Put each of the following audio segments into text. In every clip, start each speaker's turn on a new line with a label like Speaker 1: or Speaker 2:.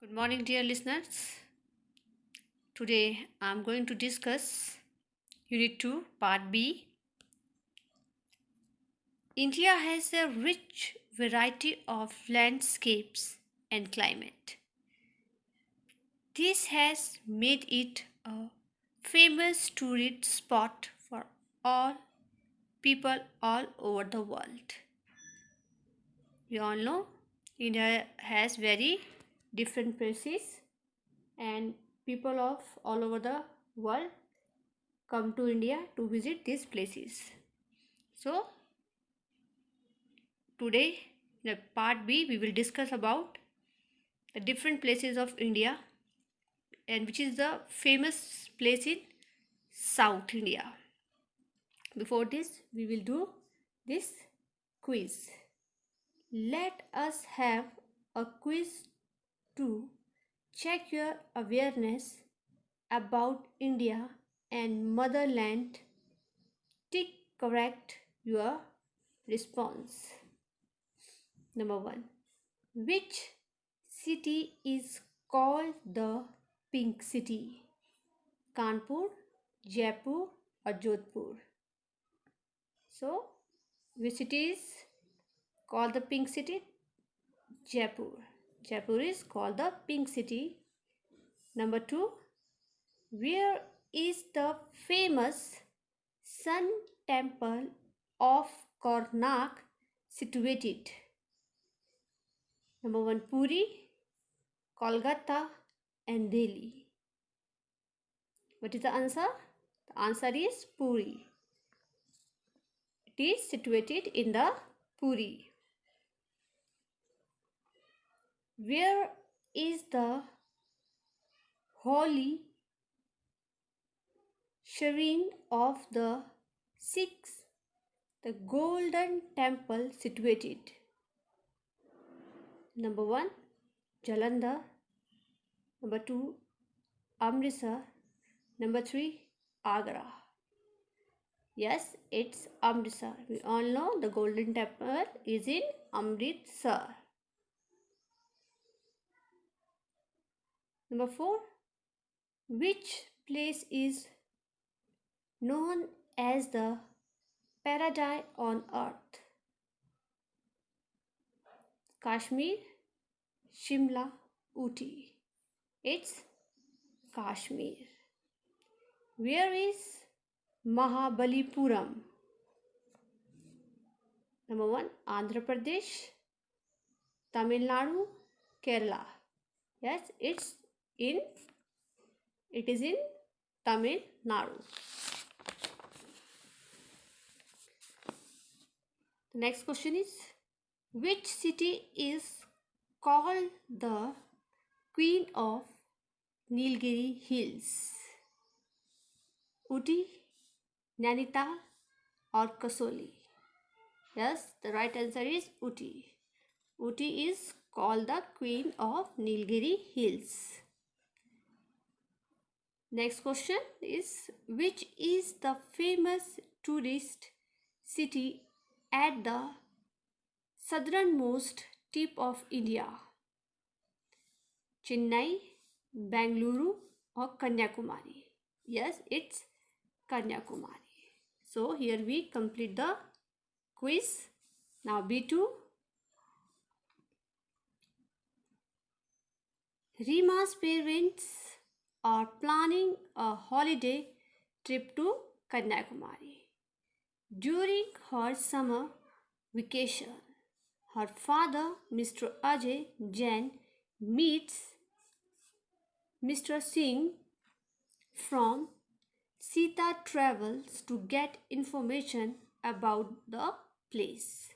Speaker 1: Good morning, dear listeners. Today I'm going to discuss Unit 2, Part B. India has a rich variety of landscapes and climate. This has made it a famous tourist spot for all people all over the world. We all know India has very different places and people of all over the world come to India to visit these places. So today in part B we will discuss about the different places of India and which is the famous place in South India. Before this we will do this quiz. Let us have a quiz to check your awareness about India and motherland. Tick correct your response. Number 1. Which city is called the Pink City? Kanpur, Jaipur or Jodhpur? So, which city is called the Pink City? Jaipur. Jaipur is called the Pink City. Number 2. Where is the famous Sun Temple of Karnak situated? Number 1. Puri, Kolkata and Delhi. What is the answer? The answer is Puri. It is situated in the Puri. Where is the holy shrine of the Sikhs, the Golden Temple situated? Number 1, Jalandhar. Number 2, Amritsar. Number 3, Agra. Yes, it's Amritsar. We all know the Golden Temple is in Amritsar. Number 4, which place is known as the paradise on earth? Kashmir, Shimla, Ooty. It's Kashmir. Where is Mahabalipuram? Number 1, Andhra Pradesh, Tamil Nadu, Kerala. Yes, it is in Tamil Nadu. The next question is, which city is called the Queen of Nilgiri Hills? Ooty, Nainital or Kasoli? Yes, the right answer is Ooty. Ooty is called the Queen of Nilgiri Hills. Next question is, which is the famous tourist city at the southernmost tip of India? Chennai, Bengaluru or Kanyakumari? Yes, it's Kanyakumari. So here we complete the quiz. Now B2. Rima's parents are planning a holiday trip to Kanyakumari. During her summer vacation, her father, Mr. Ajay Jain, meets Mr. Singh from Sita Travels to get information about the place.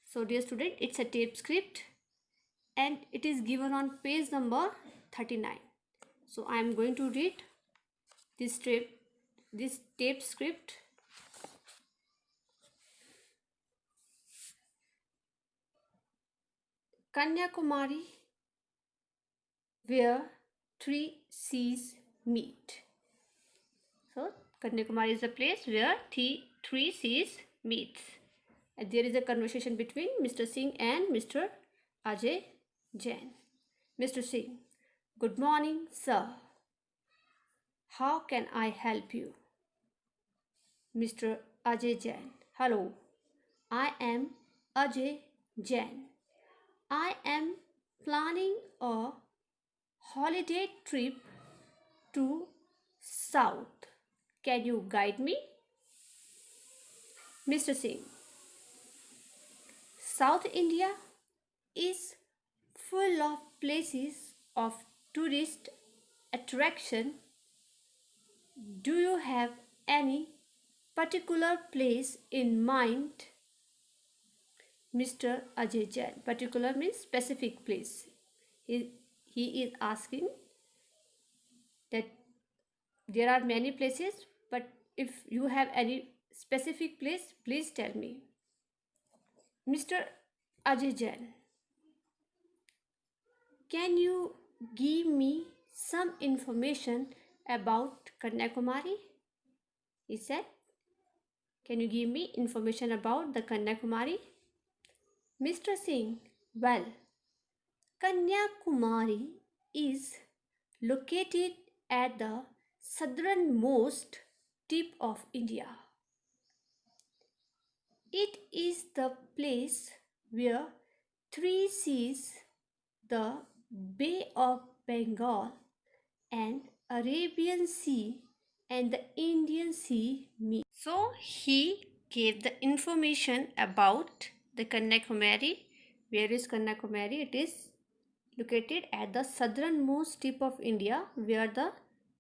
Speaker 1: So dear student, it's a tape script and it is given on page number 39. So I am going to read this tape script. Kanyakumari, where three seas meet. So Kanyakumari is a place where three seas meet. And there is a conversation between Mr. Singh and Mr. Ajay Jain. Mr. Singh, good morning, sir. How can I help you? Mr. Ajay Jain, hello. I am Ajay Jain. I am planning a holiday trip to South. Can you guide me? Mr. Singh, South India is full of places of tourist attraction. Do you have any particular place in mind? Mr. Ajay Jain. Particular means specific place. He is asking that there are many places, but if you have any specific place, please tell me. Mr. Ajay Jain, can you give me some information about Kanyakumari? He said, can you give me information about the Kanyakumari? Mr. Singh, well, Kanyakumari is located at the southernmost tip of India. It is the place where three seas, the Bay of Bengal and Arabian Sea and the Indian Sea meet. So he gave the information about the Kanyakumari. Where is Kanyakumari? It is located at the southernmost tip of India where the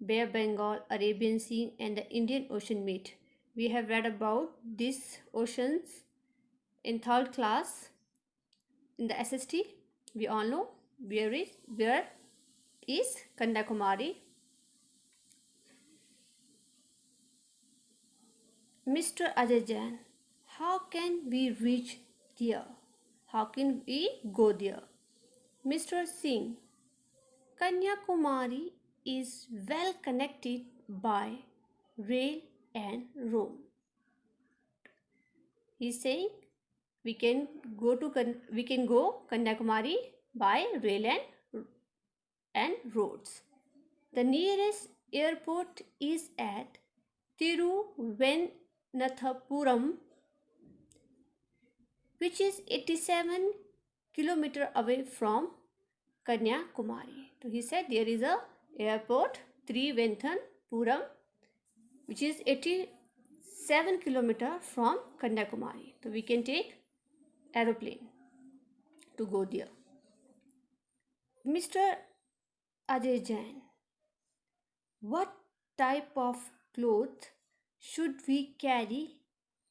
Speaker 1: Bay of Bengal, Arabian Sea and the Indian Ocean meet. We have read about these oceans in third class in the SST. We all know where is Kanyakumari. Mr. Ajay Jain, how can we reach there? How can we go there? Mr. Singh, Kanyakumari is well connected by rail and road. He is saying we can go Kanyakumari by rail and roads. The nearest airport is at Thiruvananthapuram, which is 87 kilometers away from Kanyakumari. So he said there is a airport Thiruvananthapuram, which is 87 kilometers from Kanyakumari. So we can take aeroplane to go there. Mr. Ajay Jain, what type of clothes should we carry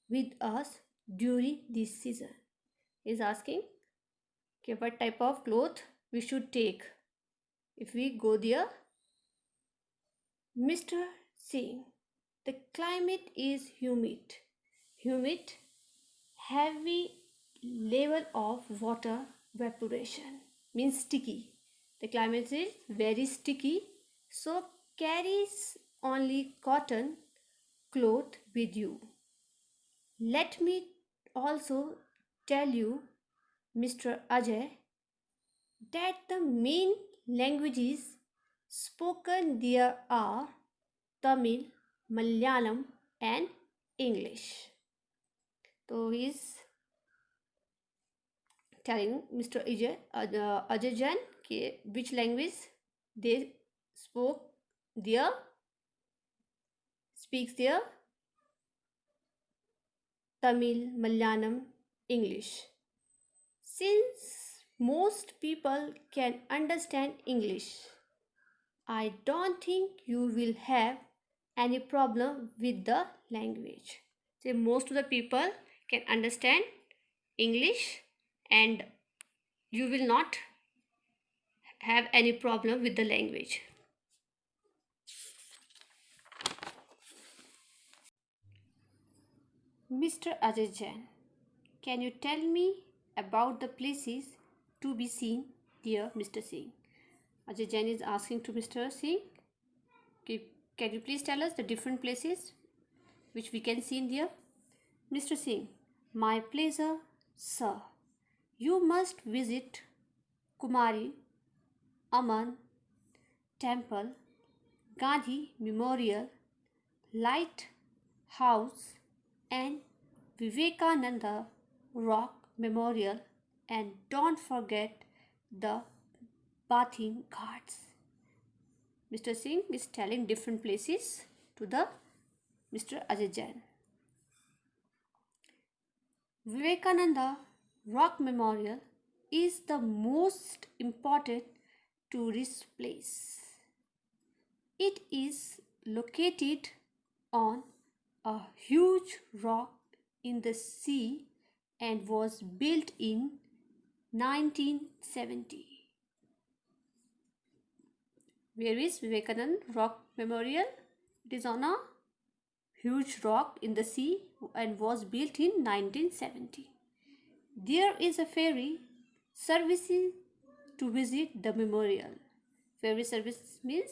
Speaker 1: with us during this season? He is asking, okay, what type of clothes we should take if we go there. Mr. Singh, the climate is humid, heavy level of water evaporation, means sticky. The climate is very sticky, so carries only cotton cloth with you. Let me also tell you, Mr. Ajay, that the main languages spoken there are Tamil, Malayalam and English. So he is telling Mr. Ajay Jain which language they speaks there: Tamil, Malayalam, English. Since most people can understand English, I don't think you will have any problem with the language. So most of the people can understand English and you will not have any problem with the language. Mr. Ajay Jain, can you tell me about the places to be seen there, Mr. Singh? Ajay Jain is asking to Mr. Singh, can you please tell us the different places which we can see there? Mr. Singh, my pleasure, sir. You must visit Kumari Aman Temple, Gandhi Memorial, Light House, and Vivekananda Rock Memorial, and don't forget the bathing ghats. Mr. Singh is telling different places to the Mr. Ajay Jain. Vivekananda Rock Memorial is the most important tourist place. It is located on a huge rock in the sea and was built in 1970. Where is Vivekananda Rock Memorial? It is on a huge rock in the sea and was built in 1970. There is a ferry service to visit the memorial. Ferry service means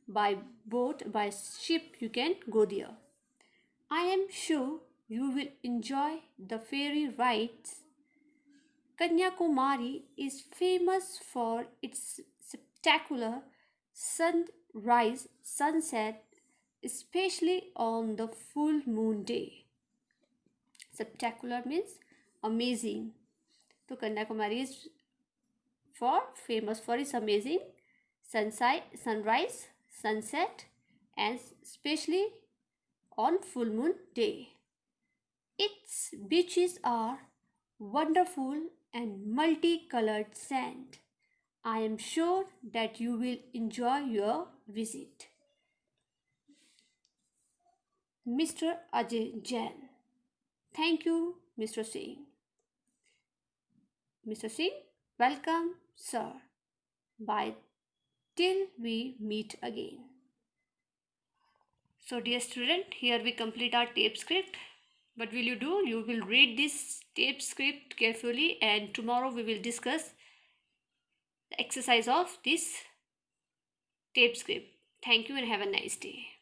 Speaker 1: by boat, by ship you can go there. I am sure you will enjoy the ferry rides. Kanyakumari is famous for its spectacular sunrise, sunset, especially on the full moon day. Spectacular means amazing. So Kanyakumari is famous for its amazing sunrise, sunset, and especially on full moon day. Its beaches are wonderful and multicolored sand. I am sure that you will enjoy your visit. Mr. Ajay Jain. Thank you, Mr. Singh. Mr. Singh, welcome, sir. Bye till we meet again. So, dear student, here we complete our tape script. What will you do? You will read this tape script carefully, and tomorrow we will discuss the exercise of this tape script. Thank you and have a nice day.